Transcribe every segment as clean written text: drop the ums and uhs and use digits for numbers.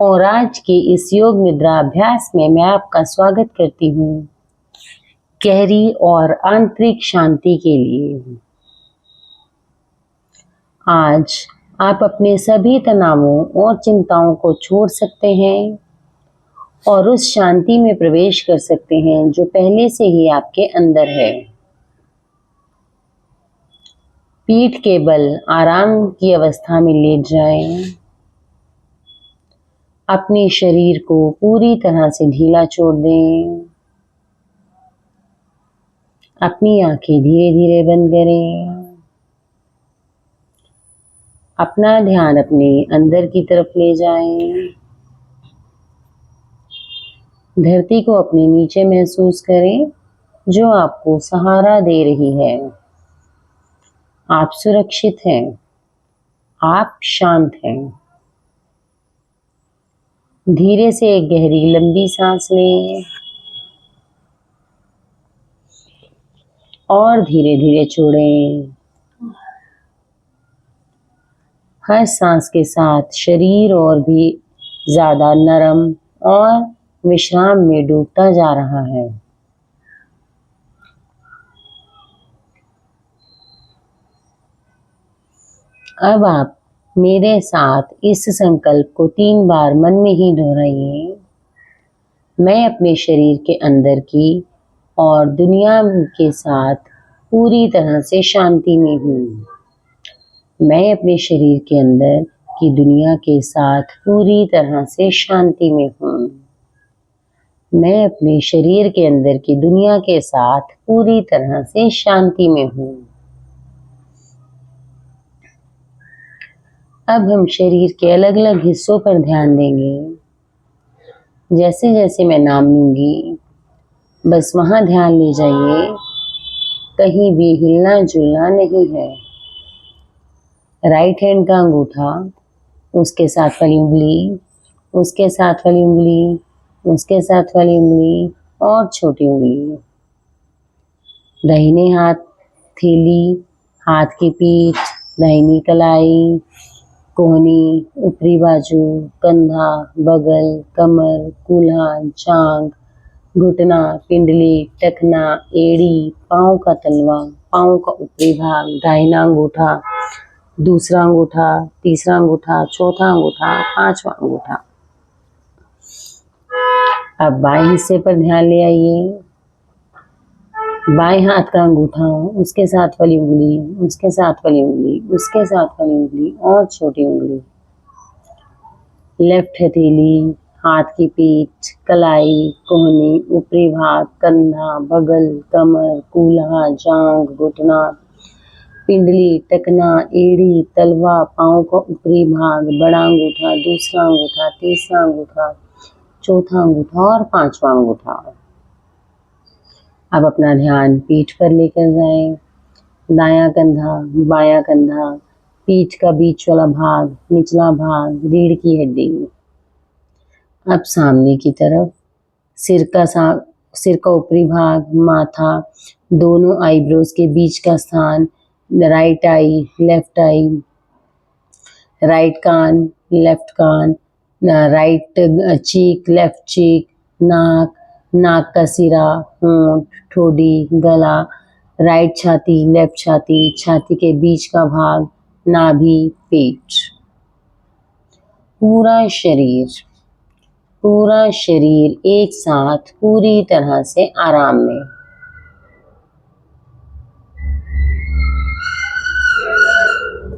और आज के इस योग निद्रा अभ्यास में मैं आपका स्वागत करती हूँ गहरी और आंतरिक शांति के लिए। आज आप अपने सभी तनावों और चिंताओं को छोड़ सकते हैं और उस शांति में प्रवेश कर सकते हैं जो पहले से ही आपके अंदर है। पीठ के बल आराम की अवस्था में लेट जाएं। अपने शरीर को पूरी तरह से ढीला छोड़ दें। अपनी आंखें धीरे धीरे बंद करें। अपना ध्यान अपने अंदर की तरफ ले जाएं। धरती को अपने नीचे महसूस करें जो आपको सहारा दे रही है। आप सुरक्षित हैं। आप शांत हैं। धीरे से एक गहरी लंबी सांस लें और धीरे धीरे छोड़ें। हर सांस के साथ शरीर और भी ज्यादा नरम और विश्राम में डूबता जा रहा है। अब आप मेरे साथ इस संकल्प को 3 बार मन में ही दोहराइए। मैं अपने शरीर के अंदर की और दुनिया के साथ पूरी तरह से शांति में हूँ। मैं अपने शरीर के अंदर की दुनिया के साथ पूरी तरह से शांति में हूँ। मैं अपने शरीर के अंदर की दुनिया के साथ पूरी तरह से शांति में हूँ। अब हम शरीर के अलग अलग हिस्सों पर ध्यान देंगे। जैसे जैसे मैं नाम लूंगी बस वहां ध्यान ले जाइए। कहीं भी हिलना जुलना नहीं है। राइट हैंड का अंगूठा, उसके साथ वाली उंगली, उसके साथ वाली उंगली, उसके साथ वाली उंगली और छोटी उंगली। दाहिने हाथ थैली, हाथ की पीठ, दाहिनी कलाई, कोहनी, ऊपरी बाजू, कंधा, बगल, कमर, कूल्हा, जांघ, घुटना, पिंडली, टखना, एड़ी, पाँव का तलवा, पाँव का ऊपरी भाग, दाहिना अंगूठा, दूसरा अंगूठा, तीसरा अंगूठा, चौथा अंगूठा, 5वां अंगूठा। अब बाएं हिस्से पर ध्यान ले आइए। बाएं हाथ का अंगूठा, उसके साथ वाली उंगली, उसके साथ वाली उंगली, उसके साथ वाली उंगली और छोटी उंगली। लेफ्ट हथेली, हाथ की पीठ, कलाई, कोहनी, ऊपरी भाग, कंधा, बगल, कमर, कूल्हा, जांघ, घुटना, पिंडली, टखना, एड़ी, तलवा, पाँव का ऊपरी भाग, बड़ा अंगूठा, दूसरा अंगूठा, तीसरा अंगूठा, चौथा अंगूठा और 5वां अंगूठा। अब अपना ध्यान पीठ पर लेकर जाएं। दायां कंधा, बायां कंधा, पीठ का बीच वाला भाग, निचला भाग, रीढ़ की हड्डी। अब सामने की तरफ सिर का ऊपरी भाग, माथा, दोनों आईब्रोज के बीच का स्थान, right eye, left eye, right कान, लेफ्ट कान, राइट चीक, लेफ्ट चीक, नाक, नाक का सिरा, होंठ, ठोड़ी, गला, राइट छाती, लेफ्ट छाती, छाती के बीच का भाग, नाभि, पेट। पूरा शरीर एक साथ पूरी तरह से आराम में।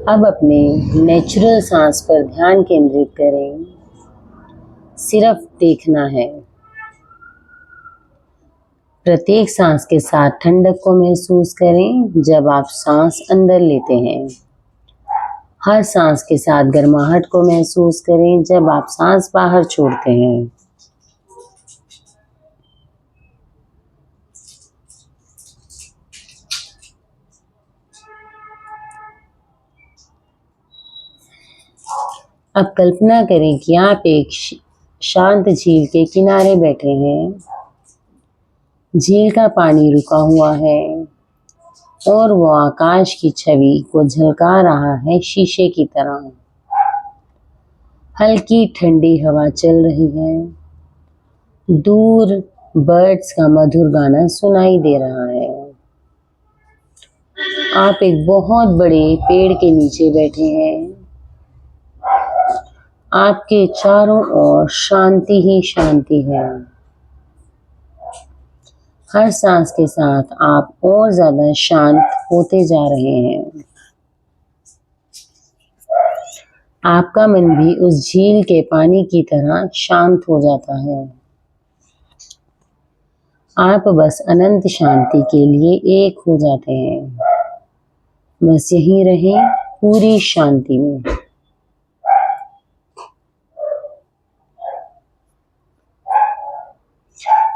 अब अपने नेचुरल सांस पर ध्यान केंद्रित करें। सिर्फ देखना है। प्रत्येक सांस के साथ ठंडक को महसूस करें जब आप सांस अंदर लेते हैं। हर सांस के साथ गर्माहट को महसूस करें जब आप सांस बाहर छोड़ते हैं। अब कल्पना करें कि आप एक शांत झील के किनारे बैठे हैं। झील का पानी रुका हुआ है और वो आकाश की छवि को झलका रहा है शीशे की तरह। हल्की ठंडी हवा चल रही है। दूर बर्ड्स का मधुर गाना सुनाई दे रहा है। आप एक बहुत बड़े पेड़ के नीचे बैठे हैं। आपके चारों ओर शांति ही शांति है। हर सांस के साथ आप और ज्यादा शांत होते जा रहे हैं। आपका मन भी उस झील के पानी की तरह शांत हो जाता है। आप बस अनंत शांति के लिए एक हो जाते हैं। बस यहीं रहें, पूरी शांति में।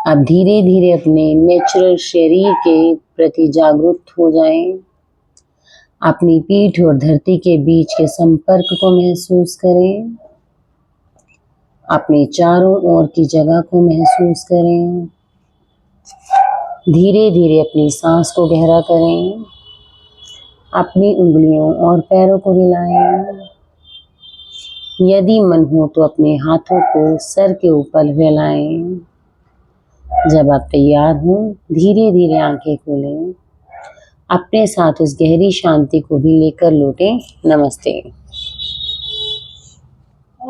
आप धीरे धीरे अपने नेचुरल शरीर के प्रति जागरूक हो जाएं। अपनी पीठ और धरती के बीच के संपर्क को महसूस करें। अपने चारों ओर की जगह को महसूस करें। धीरे धीरे अपनी सांस को गहरा करें। अपनी उंगलियों और पैरों को हिलाएं। यदि मन हो तो अपने हाथों को सर के ऊपर फैलाएं। जब आप तैयार हों, धीरे धीरे आंखें खोलें। अपने साथ उस गहरी शांति को भी लेकर लौटें। नमस्ते।